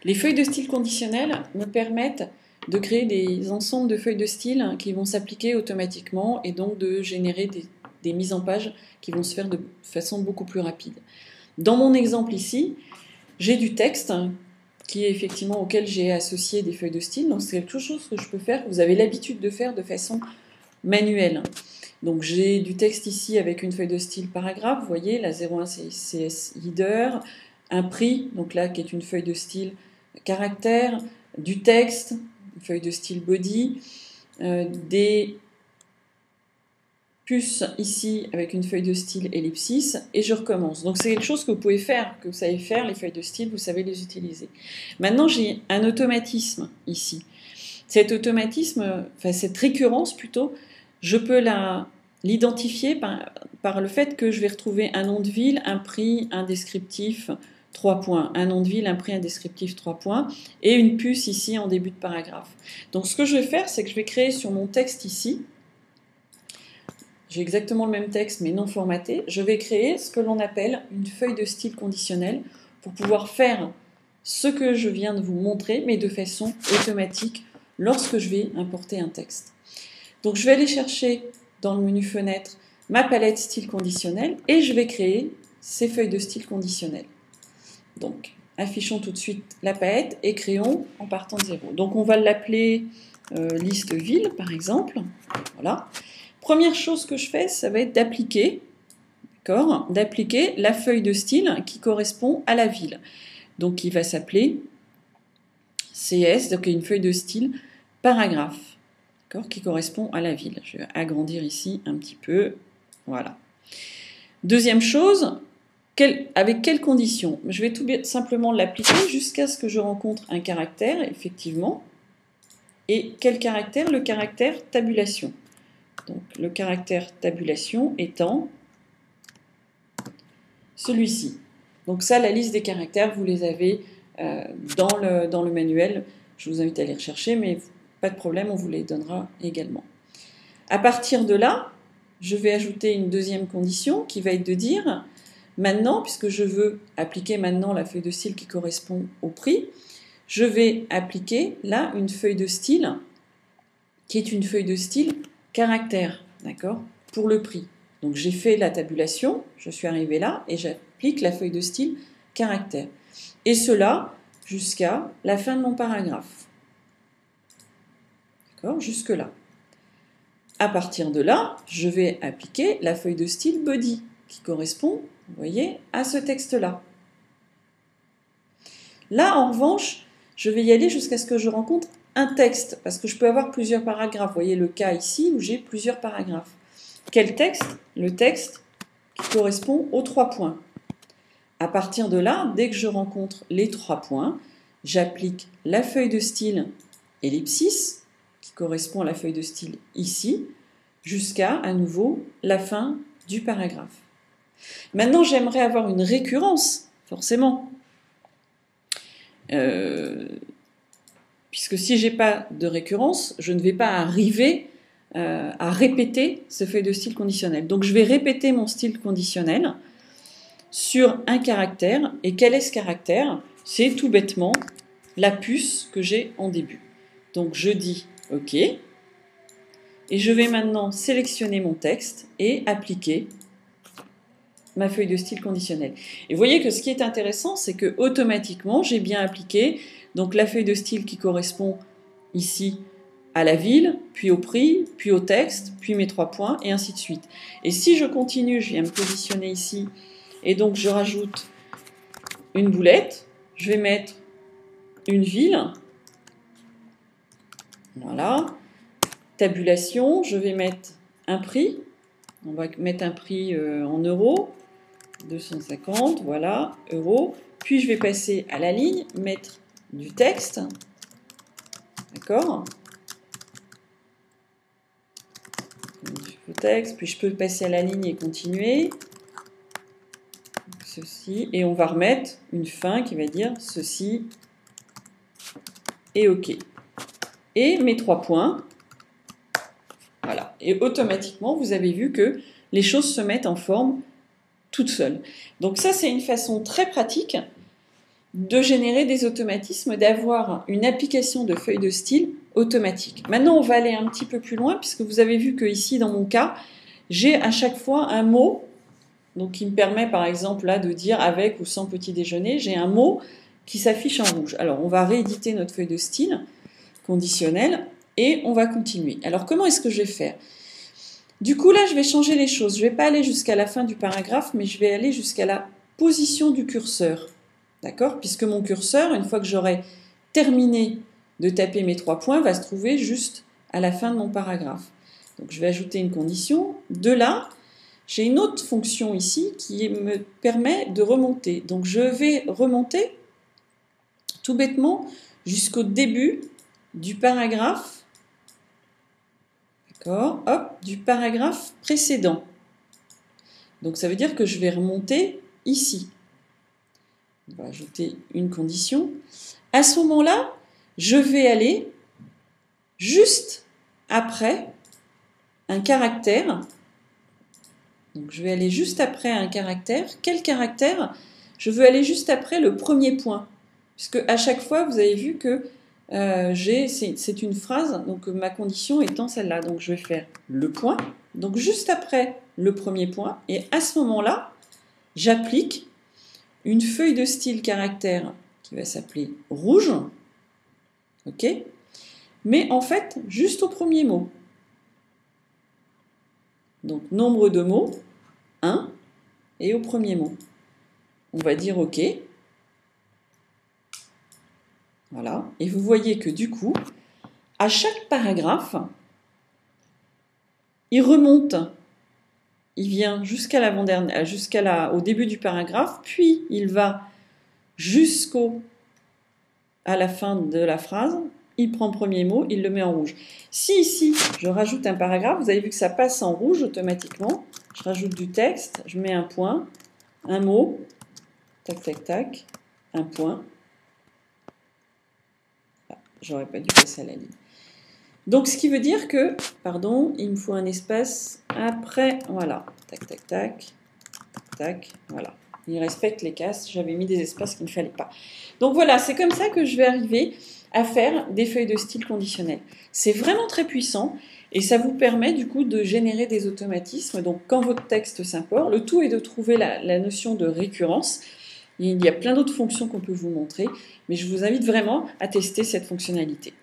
Les feuilles de style conditionnelles me permettent de créer des ensembles de feuilles de style qui vont s'appliquer automatiquement et donc de générer des mises en page qui vont se faire de façon beaucoup plus rapide. Dans mon exemple ici, j'ai du texte qui est effectivement auquel j'ai associé des feuilles de style. Donc c'est quelque chose que je peux faire, que vous avez l'habitude de faire de façon manuelle. Donc j'ai du texte ici avec une feuille de style paragraphe, vous voyez, la 01 c'est CS header, un prix, donc là qui est une feuille de style caractère, du texte, une feuille de style body, des puces ici avec une feuille de style ellipsis, et je recommence. Donc c'est quelque chose que vous pouvez faire, que vous savez faire, les feuilles de style, vous savez les utiliser. Maintenant j'ai un automatisme ici. Cet automatisme, enfin cette récurrence plutôt, je peux l'identifier par le fait que je vais retrouver un nom de ville, un prix, un descriptif, 3 points. Un nom de ville, un prix, un descriptif, 3 points. Et une puce ici en début de paragraphe. Donc ce que je vais faire, c'est que je vais créer sur mon texte ici, j'ai exactement le même texte mais non formaté, je vais créer ce que l'on appelle une feuille de style conditionnel pour pouvoir faire ce que je viens de vous montrer, mais de façon automatique lorsque je vais importer un texte. Donc je vais aller chercher dans le menu fenêtre ma palette style conditionnel et je vais créer ces feuilles de style conditionnel. Donc affichons tout de suite la palette et créons en partant de 0. Donc on va l'appeler liste ville par exemple. Voilà. Première chose que je fais, ça va être d'appliquer, d'appliquer la feuille de style qui correspond à la ville. Donc il va s'appeler CS, donc une feuille de style paragraphe. Qui correspond à la ville. Je vais agrandir ici un petit peu. Voilà. Deuxième chose, avec quelles conditions? Je vais tout simplement l'appliquer jusqu'à ce que je rencontre un caractère, effectivement. Et quel caractère? Le caractère tabulation. Donc le caractère tabulation étant celui-ci. Donc ça, la liste des caractères, vous les avez dans le manuel. Je vous invite à les rechercher, mais pas de problème, on vous les donnera également. À partir de là, je vais ajouter une deuxième condition qui va être de dire, maintenant, puisque je veux appliquer maintenant la feuille de style qui correspond au prix, je vais appliquer là une feuille de style qui est une feuille de style caractère, d'accord, pour le prix. Donc j'ai fait la tabulation, je suis arrivé là et j'applique la feuille de style caractère. Et cela jusqu'à la fin de mon paragraphe. Jusque là. À partir de là, je vais appliquer la feuille de style body qui correspond, vous voyez, à ce texte-là. Là, en revanche, je vais y aller jusqu'à ce que je rencontre un texte, parce que je peux avoir plusieurs paragraphes. Vous voyez le cas ici où j'ai plusieurs paragraphes. Quel texte? Le texte qui correspond aux 3 points. À partir de là, dès que je rencontre les 3 points, j'applique la feuille de style ellipsis, correspond à la feuille de style ici, jusqu'à, à nouveau, la fin du paragraphe. Maintenant, j'aimerais avoir une récurrence, forcément. Puisque si je n'ai pas de récurrence, je ne vais pas arriver à répéter ce feuille de style conditionnel. Donc, je vais répéter mon style conditionnel sur un caractère. Et quel est ce caractère? C'est tout bêtement la puce que j'ai en début. Donc, je dis OK. Et je vais maintenant sélectionner mon texte et appliquer ma feuille de style conditionnel. Et vous voyez que ce qui est intéressant, c'est que automatiquement, j'ai bien appliqué donc la feuille de style qui correspond ici à la ville, puis au prix, puis au texte, puis mes 3 points, et ainsi de suite. Et si je continue, je viens me positionner ici, et donc je rajoute une boulette, je vais mettre une ville. Voilà, tabulation, je vais mettre un prix, on va mettre un prix en euros, 250, voilà, euros, puis je vais passer à la ligne, mettre du texte, d'accord, le texte, puis je peux passer à la ligne et continuer, ceci, et on va remettre une fin qui va dire ceci et OK. Et mes 3 points, voilà. Et automatiquement, vous avez vu que les choses se mettent en forme toutes seules. Donc ça, c'est une façon très pratique de générer des automatismes, d'avoir une application de feuille de style automatique. Maintenant, on va aller un petit peu plus loin, puisque vous avez vu que ici, dans mon cas, j'ai à chaque fois un mot, donc qui me permet par exemple là de dire avec ou sans petit déjeuner, j'ai un mot qui s'affiche en rouge. Alors, on va rééditer notre feuille de style conditionnelle et on va continuer. Alors, comment est-ce que je vais faire ? Du coup, là, je vais changer les choses. Je ne vais pas aller jusqu'à la fin du paragraphe, mais je vais aller jusqu'à la position du curseur. D'accord ? Puisque mon curseur, une fois que j'aurai terminé de taper mes 3 points, va se trouver juste à la fin de mon paragraphe. Donc, je vais ajouter une condition. De là, j'ai une autre fonction ici qui me permet de remonter. Donc, je vais remonter tout bêtement jusqu'au début du paragraphe. D'accord ? Hop, du paragraphe précédent. Donc, ça veut dire que je vais remonter ici. On va ajouter une condition. À ce moment-là, je vais aller juste après un caractère. Donc, je vais aller juste après un caractère. Quel caractère ? Je veux aller juste après le premier point. Puisque à chaque fois, vous avez vu que c'est une phrase, donc ma condition étant celle-là. Donc, je vais faire le point. Donc, juste après le premier point. Et à ce moment-là, j'applique une feuille de style caractère qui va s'appeler rouge, ok, mais en fait, juste au premier mot. Donc, nombre de mots, 1, et au premier mot. On va dire ok. Voilà. Et vous voyez que du coup, à chaque paragraphe, il remonte. Il vient jusqu'à l'avant-dernière, au début du paragraphe, puis il va à la fin de la phrase, il prend le premier mot, il le met en rouge. Si ici, je rajoute un paragraphe, vous avez vu que ça passe en rouge automatiquement. Je rajoute du texte, je mets un point, un mot, tac, tac, tac, un point. Ah, j'aurais pas dû passer à la ligne. Donc, ce qui veut dire que, pardon, il me faut un espace après, voilà, tac, tac, tac, tac, voilà. Il respecte les cases, j'avais mis des espaces qu'il ne fallait pas. Donc voilà, c'est comme ça que je vais arriver à faire des feuilles de style conditionnelles. C'est vraiment très puissant et ça vous permet du coup de générer des automatismes. Donc quand votre texte s'import, le tout est de trouver la notion de récurrence. Il y a plein d'autres fonctions qu'on peut vous montrer, mais je vous invite vraiment à tester cette fonctionnalité.